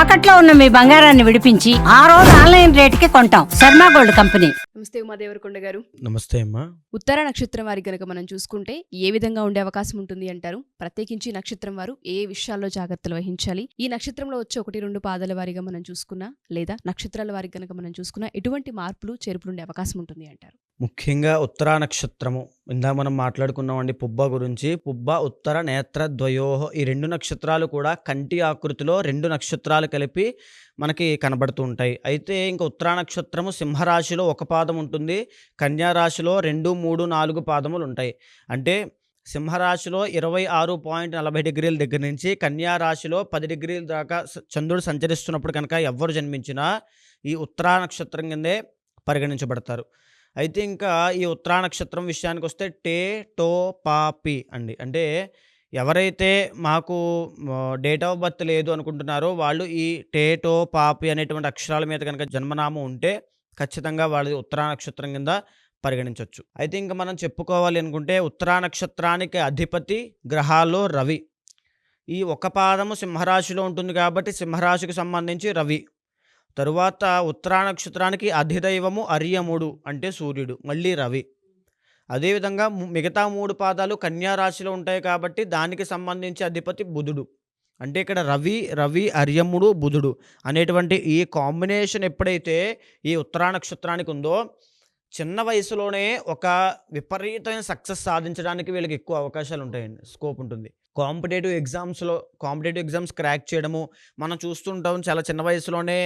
తాకట్లో ఉన్న మీ బంగారాన్ని విడిపించి ఆ రోజు ఆన్లైన్ రేటుకి కొంటాం. Sharma gold company. నమస్తే ఉమాదేవరకొండ గారు. నమస్తే అమ్మా. ఉత్తర నక్షత్రం వారి గనక మనం చూసుకుంటే ఏ విధంగా ఉండే అవకాశం ఉంటుంది అంటారు? ప్రత్యేకించి నక్షత్రం వారు ఏ విషయాల్లో జాగ్రత్తలు వహించాలి? ఈ నక్షత్రంలో వచ్చే 1-2 పాదాల వారిగా మనం చూసుకున్నా లేదా నక్షత్రాల వారికి గనక మనం చూసుకున్నా ఎటువంటి మార్పులు చేర్పులు ఉండే అవకాశం ఉంటుంది అంటారు? ముఖ్యంగా ఉత్తరా నక్షత్రము ఇందాక మనం మాట్లాడుకున్నామండి పుబ్బ గురించి. పుబ్బ ఉత్తర నేత్ర ద్వయోహ ఈ 2 నక్షత్రాలు కూడా కంటి ఆకృతిలో 2 నక్షత్రాలు కలిపి మనకి కనబడుతూ ఉంటాయి. అయితే ఇంకా ఉత్తరా నక్షత్రము సింహరాశిలో 1 పాదం ఉంటుంది, కన్యా రాశిలో 2, 3, 4 పాదములు ఉంటాయి. అంటే సింహరాశిలో 26.40 డిగ్రీల దగ్గర నుంచి కన్యా రాశిలో 10 డిగ్రీల దాకా చంద్రుడు సంచరిస్తున్నప్పుడు కనుక ఎవ్వరు జన్మించినా ఈ ఉత్తరా నక్షత్రం కిందే పరిగణించబడతారు. అయితే ఇంకా ఈ ఉత్తరా నక్షత్రం విషయానికి వస్తే టే టో పా పి అండి. అంటే ఎవరైతే మాకు డేట్ ఆఫ్ బర్త్ లేదు అనుకుంటున్నారో వాళ్ళు ఈ టే టో పా పి అనేటువంటి అక్షరాల మీద కనుక జన్మనామం ఉంటే ఖచ్చితంగా వాళ్ళది ఉత్తరా నక్షత్రం కింద పరిగణించవచ్చు. అయితే ఇంకా మనం చెప్పుకోవాలి అనుకుంటే ఉత్తరా నక్షత్రానికి అధిపతి గ్రహాల్లో రవి. ఈ 1 పాదము సింహరాశిలో ఉంటుంది కాబట్టి సింహరాశికి సంబంధించి రవి. తరువాత ఉత్తరా నక్షత్రానికి అధిదైవము అర్యముడు అంటే సూర్యుడు, మళ్ళీ రవి. అదేవిధంగా మిగతా 3 పాదాలు కన్యా రాశిలో ఉంటాయి కాబట్టి దానికి సంబంధించి అధిపతి బుధుడు. అంటే ఇక్కడ రవి అర్యముడు బుధుడు అనేటువంటి ఈ కాంబినేషన్ ఎప్పుడైతే ఈ ఉత్తరా నక్షత్రానికి ఉందో చిన్న వయసులోనే ఒక విపరీతమైన సక్సెస్ సాధించడానికి వీళ్ళకి ఎక్కువ అవకాశాలు ఉంటాయండి, స్కోప్ ఉంటుంది. కాంపిటేటివ్ ఎగ్జామ్స్ క్రాక్ చేయడము మనం చూస్తుంటాం. చాలా చిన్న వయసులోనే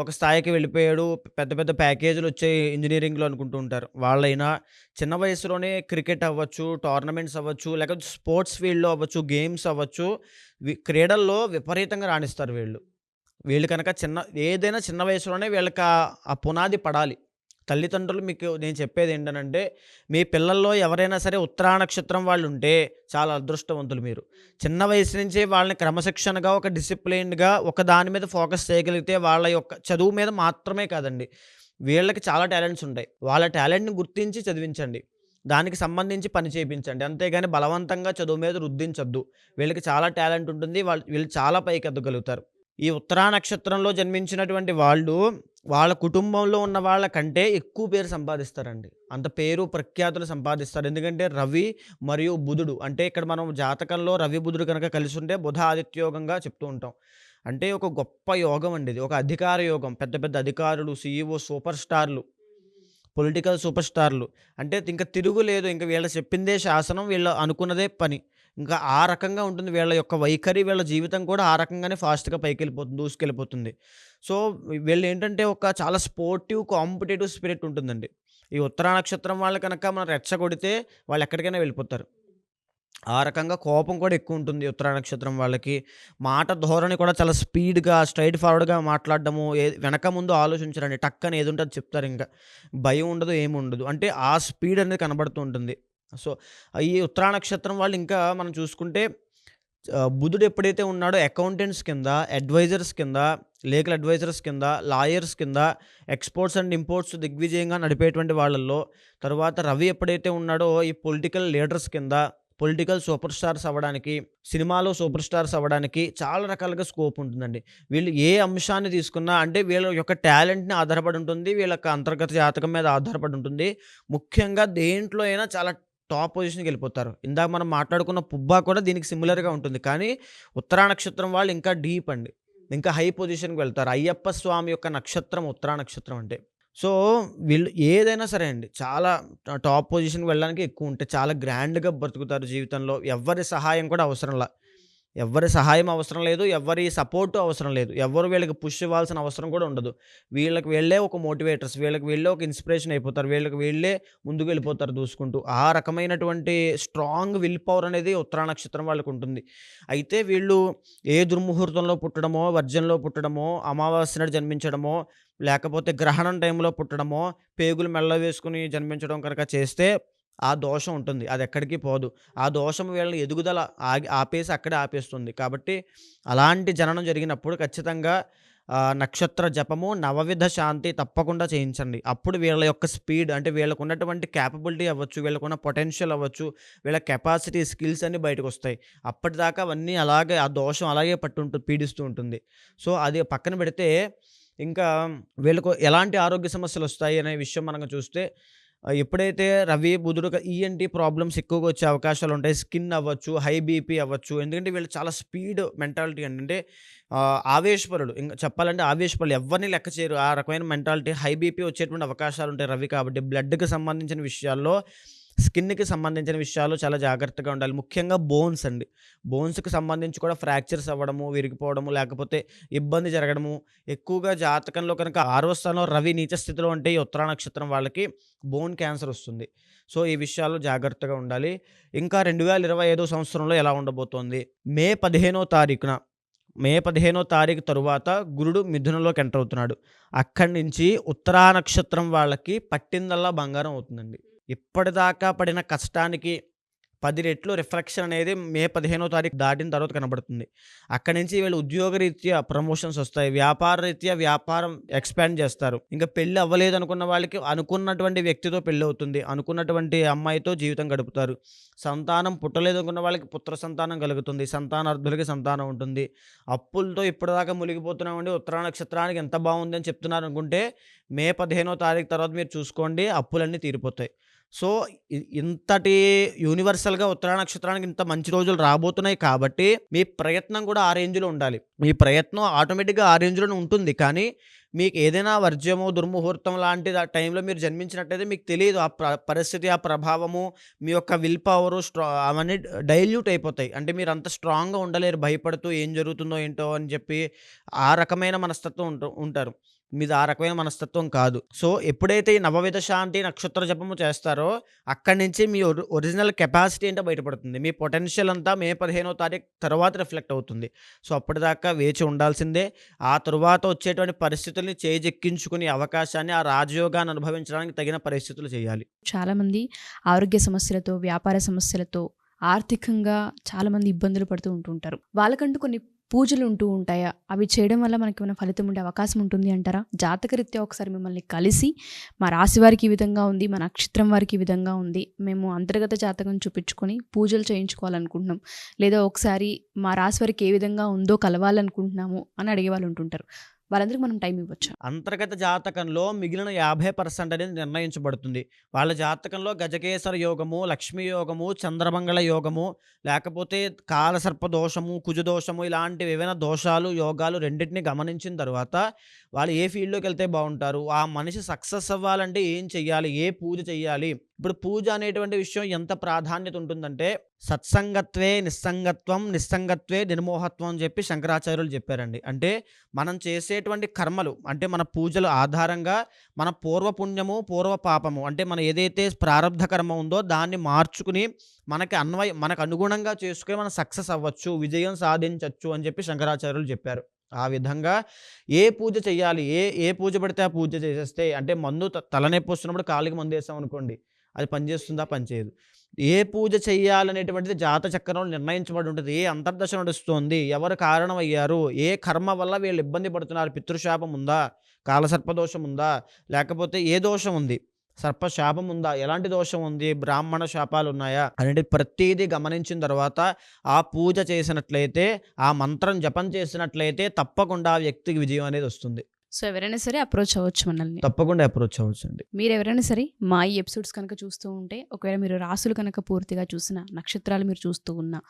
ఒక స్థాయికి వెళ్ళిపోయాడు, పెద్ద పెద్ద ప్యాకేజీలు వచ్చాయి ఇంజనీరింగ్లో అనుకుంటూ ఉంటారు. వాళ్ళైనా చిన్న వయసులోనే క్రికెట్ అవ్వచ్చు, టోర్నమెంట్స్ అవ్వచ్చు, లేకపోతే స్పోర్ట్స్ ఫీల్డ్లో అవ్వచ్చు, గేమ్స్ అవ్వచ్చు, క్రీడల్లో విపరీతంగా రాణిస్తారు వీళ్ళు కనుక ఏదైనా చిన్న వయసులోనే వీళ్ళకి ఆ పునాది పడాలి. తల్లిదండ్రులు మీకు నేను చెప్పేది ఏంటనంటే మీ పిల్లల్లో ఎవరైనా సరే ఉత్తరా నక్షత్రం వాళ్ళు ఉంటే చాలా అదృష్టవంతులు మీరు. చిన్న వయసు నుంచే వాళ్ళని క్రమశిక్షణగా ఒక డిసిప్లిన్డ్గా ఒక దాని మీద ఫోకస్ చేయగలిగితే వాళ్ళ యొక్క చదువు మీద మాత్రమే కాదండి, వీళ్ళకి చాలా టాలెంట్స్ ఉంటాయి. వాళ్ళ టాలెంట్ని గుర్తించి చదివించండి, దానికి సంబంధించి పని చేయించండి. అంతేగాని బలవంతంగా చదువు మీద రుద్దించొద్దు. వీళ్ళకి చాలా టాలెంట్ ఉంటుంది, వీళ్ళు చాలా పైకి ఎదగలుగుతారు. ఈ ఉత్తరా నక్షత్రంలో జన్మించినటువంటి వాళ్ళు వాళ్ళ కుటుంబంలో ఉన్న వాళ్ళ కంటే ఎక్కువ పేరు సంపాదిస్తారండి. అంత పేరు ప్రఖ్యాతులు సంపాదిస్తారు. ఎందుకంటే రవి మరియు బుధుడు అంటే ఇక్కడ మనం జాతకంలో రవి బుధుడు కనుక కలిసి ఉంటే బుధ ఆదిత్యయోగంగా చెప్తూ ఉంటాం. అంటే ఒక గొప్ప యోగం అండి ఇది, ఒక అధికార యోగం. పెద్ద పెద్ద అధికారులు, CEO, సూపర్ స్టార్లు, పొలిటికల్ సూపర్ స్టార్లు అంటే ఇంకా తిరుగులేదు. ఇంకా వీళ్ళు చెప్పిందే శాసనం, వీళ్ళు అనుకున్నదే పని. ఇంకా ఆ రకంగా ఉంటుంది వీళ్ళ యొక్క వైఖరి, వీళ్ళ జీవితం కూడా ఆ రకంగానే ఫాస్ట్గా దూసుకెళ్ళిపోతుంది. సో వీళ్ళు ఏంటంటే ఒక చాలా స్పోర్టివ్, కాంపిటేటివ్ స్పిరిట్ ఉంటుందండి. ఈ ఉత్తరా నక్షత్రం వాళ్ళు కనుక మనం రెచ్చగొడితే వాళ్ళు ఎక్కడికైనా వెళ్ళిపోతారు. ఆ రకంగా కోపం కూడా ఎక్కువ ఉంటుంది ఉత్తరా నక్షత్రం వాళ్ళకి. మాట ధోరణి కూడా చాలా స్పీడ్గా, స్ట్రైట్ ఫార్వర్డ్గా మాట్లాడడము, వెనక ముందు ఆలోచించరండి, టక్కని ఏది ఉంటే అది చెప్తారు. ఇంకా భయం ఉండదు, ఏముండదు. అంటే ఆ స్పీడ్ అనేది కనబడుతూ ఉంటుంది. సో ఈ ఉత్తరా నక్షత్రం వాళ్ళు ఇంకా మనం చూసుకుంటే బుధుడు ఎప్పుడైతే ఉన్నాడో అకౌంటెంట్స్ కింద, అడ్వైజర్స్ కింద, లీగల్ అడ్వైజర్స్ కింద, లాయర్స్ కింద, ఎక్స్పోర్ట్స్ అండ్ ఇంపోర్ట్స్ దిగ్విజయంగా నడిపేటువంటి వాళ్ళల్లో, తర్వాత రవి ఎప్పుడైతే ఉన్నాడో ఈ పొలిటికల్ లీడర్స్ కింద, పొలిటికల్ సూపర్ స్టార్స్ అవ్వడానికి, సినిమాలో సూపర్ స్టార్స్ అవ్వడానికి చాలా రకాలుగా స్కోప్ ఉంటుందండి. వీళ్ళు ఏ అంశాన్ని తీసుకున్నా అంటే వీళ్ళ యొక్క టాలెంట్ని ఆధారపడి ఉంటుంది, వీళ్ళ యొక్క అంతర్గత జాతకం మీద ఆధారపడి ఉంటుంది. ముఖ్యంగా దేంట్లో అయినా చాలా టాప్ పొజిషన్కి వెళ్ళిపోతారు. ఇందాక మనం మాట్లాడుకున్న పుబ్బా కూడా దీనికి సిమిలర్గా ఉంటుంది. కానీ ఉత్తరా నక్షత్రం వాళ్ళు ఇంకా డీప్ అండి, ఇంకా హై పొజిషన్కి వెళ్తారు. అయ్యప్ప స్వామి యొక్క నక్షత్రం ఉత్తరా నక్షత్రం అంటే. సో వీళ్ళు ఏదైనా సరే అండి చాలా టాప్ పొజిషన్కి వెళ్ళడానికి ఎక్కువ ఉంటాయి. చాలా గ్రాండ్గా బ్రతుకుతారు జీవితంలో. ఎవరి సహాయం కూడా ఎవరి సహాయం అవసరం లేదు, ఎవరి సపోర్టు అవసరం లేదు, ఎవరు వీళ్ళకి పుష్ ఇవ్వాల్సిన అవసరం కూడా ఉండదు. వీళ్ళకి వీళ్ళే ఒక మోటివేటర్స్, వీళ్ళకి వీళ్ళే ఒక ఇన్స్పిరేషన్ అయిపోతారు, వీళ్ళకి వీళ్ళే ముందుకు వెళ్ళిపోతారు దూసుకుంటూ. ఆ రకమైనటువంటి స్ట్రాంగ్ విల్ పవర్ అనేది ఉత్తరా నక్షత్రం వాళ్ళకు ఉంటుంది. అయితే వీళ్ళు ఏ దుర్ముహూర్తంలో పుట్టడమో, వర్జంలో పుట్టడమో, అమావాస్య నాడు జన్మించడమో, లేకపోతే గ్రహణం టైంలో పుట్టడమో, పేగులు మెల్ల వేసుకుని జన్మించడం కనుక చేస్తే ఆ దోషం ఉంటుంది, అది ఎక్కడికి పోదు. ఆ దోషం వీళ్ళని ఎదుగుదల అక్కడే ఆపేస్తుంది. కాబట్టి అలాంటి జననం జరిగినప్పుడు ఖచ్చితంగా నక్షత్ర జపము, నవవిధ శాంతి తప్పకుండా చేయించండి. అప్పుడు వీళ్ళ యొక్క స్పీడ్ అంటే వీళ్ళకు ఉన్నటువంటి క్యాపబిలిటీ అవ్వచ్చు, వీళ్ళకున్న పొటెన్షియల్ అవ్వచ్చు, వీళ్ళ కెపాసిటీ, స్కిల్స్ అన్నీ బయటకొస్తాయి. అప్పటిదాకా అవన్నీ అలాగే ఆ దోషం అలాగే పీడిస్తూ ఉంటుంది. సో, అది పక్కన పెడితే ఇంకా వీళ్ళకు ఎలాంటి ఆరోగ్య సమస్యలొస్తాయి అనే విషయం మనం చూస్తే ఎప్పుడైతే రవి, బుధుడు ఈఎన్‌టీ ప్రాబ్లమ్స్ ఎక్కువగా వచ్చే అవకాశాలుంటాయి. స్కిన్ అవ్వచ్చు, హై బీపీ అవ్వచ్చు. ఎందుకంటే వీళ్ళు చాలా స్పీడ్ మెంటాలిటీ అండి. అంటే ఆవేశపరులు. ఇంక చెప్పాలంటే ఆవేశపరులు. ఎవ్వరిని లెక్క చేయరు. ఆ రకమైన మెంటాలిటీ. హై బీపీ వచ్చేటువంటి అవకాశాలుంటాయి రవి కాబట్టి. బ్లడ్‌కి సంబంధించిన విషయాల్లో, స్కిన్‌కి సంబంధించిన విషయాల్లో చాలా జాగ్రత్తగా ఉండాలి. ముఖ్యంగా బోన్స్ అండి. బోన్స్‌కి సంబంధించి కూడా ఫ్రాక్చర్స్ అవ్వడము, విరిగిపోవడము, లేకపోతే ఇబ్బంది జరగడము. ఎక్కువగా జాతకంలో కనుక 6వ స్థానంలో రవి నీచ స్థితిలో ఉంటే ఈ ఉత్తరా నక్షత్రం వాళ్ళకి బోన్ క్యాన్సర్ వస్తుంది. సో, ఈ విషయాల్లో జాగ్రత్తగా ఉండాలి. ఇంకా 2025 సంవత్సరంలో ఎలా ఉండబోతోంది? మే 15వ తారీఖు తరువాత గురుడు మిథునంలోకి ఎంటర్ అవుతున్నాడు. అక్కడి నుంచి ఉత్తరా నక్షత్రం వాళ్ళకి పట్టిందల్లా బంగారం అవుతుందండి. ఇప్పటిదాకా పడిన కష్టానికి 10 రెట్లు రిఫ్లెక్షన్ అనేది మే 15వ తారీఖు దాటిన తర్వాత కనబడుతుంది. అక్కడి నుంచి వీళ్ళు ఉద్యోగరీత్యా ప్రమోషన్స్ వస్తాయి. వ్యాపార రీత్యా వ్యాపారం ఎక్స్పాండ్ చేస్తారు. ఇంకా పెళ్లి అవ్వలేదు అనుకున్న వాళ్ళకి అనుకున్నటువంటి వ్యక్తితో పెళ్లి అవుతుంది. అనుకున్నటువంటి అమ్మాయితో జీవితం గడుపుతారు. సంతానం పుట్టలేదు అనుకున్న వాళ్ళకి పుత్ర సంతానం కలుగుతుంది. సంతానార్థులకి సంతానం ఉంటుంది. అప్పులతో ఇప్పటిదాకా మునిగిపోతున్నామండి, ఉత్తరా నక్షత్రానికి ఎంత బాగుంది అని చెప్తున్నారు అనుకుంటే మే 15వ తారీఖు తర్వాత మీరు చూసుకోండి, అప్పులన్నీ తీరిపోతాయి. సో, ఇంతటి యూనివర్సల్‌గా ఉత్తరా నక్షత్రానికి ఇంత మంచి రోజులు రాబోతున్నాయి కాబట్టి మీ ప్రయత్నం కూడా ఆ రేంజ్‌లో ఉండాలి. మీ ప్రయత్నం ఆటోమేటిక్‌గా ఆ రేంజ్‌లోనే ఉంటుంది. కానీ మీకు ఏదైనా వర్జ్యము, దుర్ముహూర్తం లాంటి టైంలో మీరు జన్మించినట్టయితే మీకు తెలీదు. ఆ పరిస్థితి, ఆ ప్రభావము, మీ యొక్క విల్ పవరు అవన్నీ డైల్యూట్ అయిపోతాయి. అంటే మీరు అంత స్ట్రాంగ్‌గా ఉండలేరు. భయపడుతూ ఏం జరుగుతుందో ఏంటో అని చెప్పి ఆ రకమైన మనస్తత్వం ఉంటారు. మీది ఆ రకమైన మనస్తత్వం కాదు. సో, ఎప్పుడైతే ఈ నవవిధ శాంతి నక్షత్ర జపము చేస్తారో అక్కడి నుంచి మీ ఒరిజినల్ కెపాసిటీ ఏంటో బయటపడుతుంది. మీ పొటెన్షియల్ అంతా మే 15వ తారీఖు తర్వాత రిఫ్లెక్ట్ అవుతుంది. సో, అప్పటిదాకా వేచి ఉండాల్సిందే. ఆ తరువాత వచ్చేటువంటి పరిస్థితుల్ని చేజెక్కించుకునే అవకాశాన్ని, ఆ రాజయోగాన్ని అనుభవించడానికి తగిన పరిస్థితులు చేయాలి. చాలామంది ఆరోగ్య సమస్యలతో, వ్యాపార సమస్యలతో, ఆర్థికంగా చాలామంది ఇబ్బందులు పడుతూ ఉంటుంటారు. వాళ్ళకంటూ కొన్ని పూజలు ఉంటూ ఉంటాయా? అవి చేయడం వల్ల మనకేమైనా ఫలితం ఉండే అవకాశం ఉంటుంది అంటారా? జాతకరీత్యా ఒకసారి మిమ్మల్ని కలిసి మా రాశి వారికి ఈ విధంగా ఉంది, మా నక్షత్రం వారికి ఈ విధంగా ఉంది, మేము అంతర్గత జాతకం చూపించుకొని పూజలు చేయించుకోవాలనుకుంటున్నాం, లేదా ఒకసారి మా రాశి వారికి ఏ విధంగా ఉందో కలవాలనుకుంటున్నాము అని అడిగే వాళ్ళు ఉంటుంటారు. వాళ్ళందరికీ మనం టైం ఇవ్వచ్చా? అంతర్గత జాతకంలో మిగిలిన 50% అనేది నిర్ణయించబడుతుంది. వాళ్ళ జాతకంలో గజకేసర యోగము, లక్ష్మీ యోగము, చంద్రమంగళ యోగము, లేకపోతే కాలసర్ప దోషము, కుజదోషము ఇలాంటివి ఏవైనా దోషాలు, యోగాలు రెండింటిని గమనించిన తర్వాత వాళ్ళు ఏ ఫీల్డ్‌లోకి వెళ్తే బాగుంటారు, ఆ మనిషి సక్సెస్ అవ్వాలంటే ఏం చెయ్యాలి, ఏ పూజ చెయ్యాలి. ఇప్పుడు పూజ అనేటువంటి విషయం ఎంత ప్రాధాన్యత ఉంటుందంటే సత్సంగత్వే నిస్సంగత్వం, నిస్సంగత్వే నిర్మోహత్వం అని చెప్పి శంకరాచార్యులు చెప్పారండి. అంటే మనం చేసేటువంటి కర్మలు, అంటే మన పూజల ఆధారంగా మన పూర్వపుణ్యము, పూర్వ పాపము, అంటే మనం ఏదైతే ప్రారబ్ధ కర్మ ఉందో దాన్ని మార్చుకుని మనకు అనుగుణంగా చేసుకుని మనం సక్సెస్ అవ్వచ్చు, విజయం సాధించవచ్చు అని చెప్పి శంకరాచార్యులు చెప్పారు. ఆ విధంగా ఏ పూజ చెయ్యాలి, ఏ పూజ పడితే ఆ పూజ చేసేస్తే, అంటే మందు తలనొప్పి వస్తున్నప్పుడు కాళ్ళకి మందు వేసాం అనుకోండి, అది పనిచేస్తుందా? పనిచేయదు. ఏ పూజ చెయ్యాలనేటువంటిది జాత చక్రంలో నిర్ణయించబడి ఉంటుంది. ఏ అంతర్దశ నడుస్తోంది, ఎవరు కారణం అయ్యారు, ఏ కర్మ వల్ల వీళ్ళు ఇబ్బంది పడుతున్నారు, పితృశాపం ఉందా, కాలసర్పదోషం ఉందా, లేకపోతే ఏ దోషం ఉంది, సర్పశాపం ఉందా, ఎలాంటి దోషం ఉంది, బ్రాహ్మణ శాపాలు ఉన్నాయా అనేది ప్రతిదీ గమనించిన తర్వాత ఆ పూజ చేసినట్లయితే, ఆ మంత్రం జపం చేసినట్లయితే తప్పకుండా ఆ వ్యక్తికి విజయం అనేది వస్తుంది. సో, ఎవరైనా సరే అప్రోచ్ అవ్వచ్చు మనల్ని. తప్పకుండా అప్రోచ్ అవ్వచ్చండి. మీరు ఎవరైనా సరే మా ఈ ఎపిసోడ్స్ కనుక చూస్తూ ఉంటే, ఒకవేళ మీరు రాసులు కనుక పూర్తిగా చూసినా, నక్షత్రాలు మీరు చూస్తూ ఉన్నా,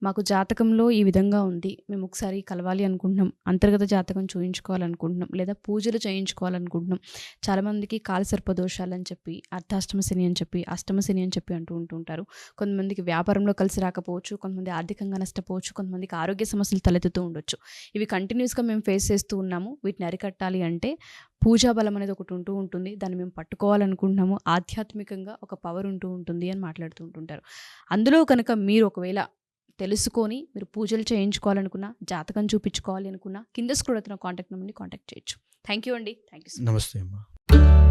మాకు జాతకంలో ఈ విధంగా ఉంది, మేము ఒకసారి కలవాలి అనుకుంటున్నాం, అంతర్గత జాతకం చూయించుకోవాలనుకుంటున్నాం, లేదా పూజలు చేయించుకోవాలనుకుంటున్నాం. చాలామందికి కాలసర్ప దోషాలు అని చెప్పి, అర్ధాష్టమ శని అని చెప్పి, అష్టమ శని అని చెప్పి అంటూ ఉంటారు. కొంతమందికి వ్యాపారంలో కలిసి రాకపోవచ్చు, కొంతమంది ఆర్థికంగా నష్టపోవచ్చు, కొంతమందికి ఆరోగ్య సమస్యలు తలెత్తుతూ ఉండొచ్చు. ఇవి కంటిన్యూస్గా మేము ఫేస్ చేస్తూ ఉన్నాము. వీటిని అరికట్టాలి అంటే పూజా బలం అనేది ఒకటి ఉంటూ ఉంటుంది. దాన్ని మేము పట్టుకోవాలనుకుంటున్నాము. ఆధ్యాత్మికంగా ఒక పవర్ ఉంటూ ఉంటుంది అని మాట్లాడుతూ ఉంటుంటారు. అందులో కనుక మీరు ఒకవేళ తెలుసుకొని మీరు పూజలు చేయించుకోవాలనుకున్నా, జాతకం చూపించుకోవాలి అనుకున్నా, కింద స్క్రోల్ అవుతున్న కాంటాక్ట్ నెంబర్ని కాంటాక్ట్ చేయొచ్చు. థ్యాంక్ యూ అండి. Thank you so much. నమస్తే అమ్మా.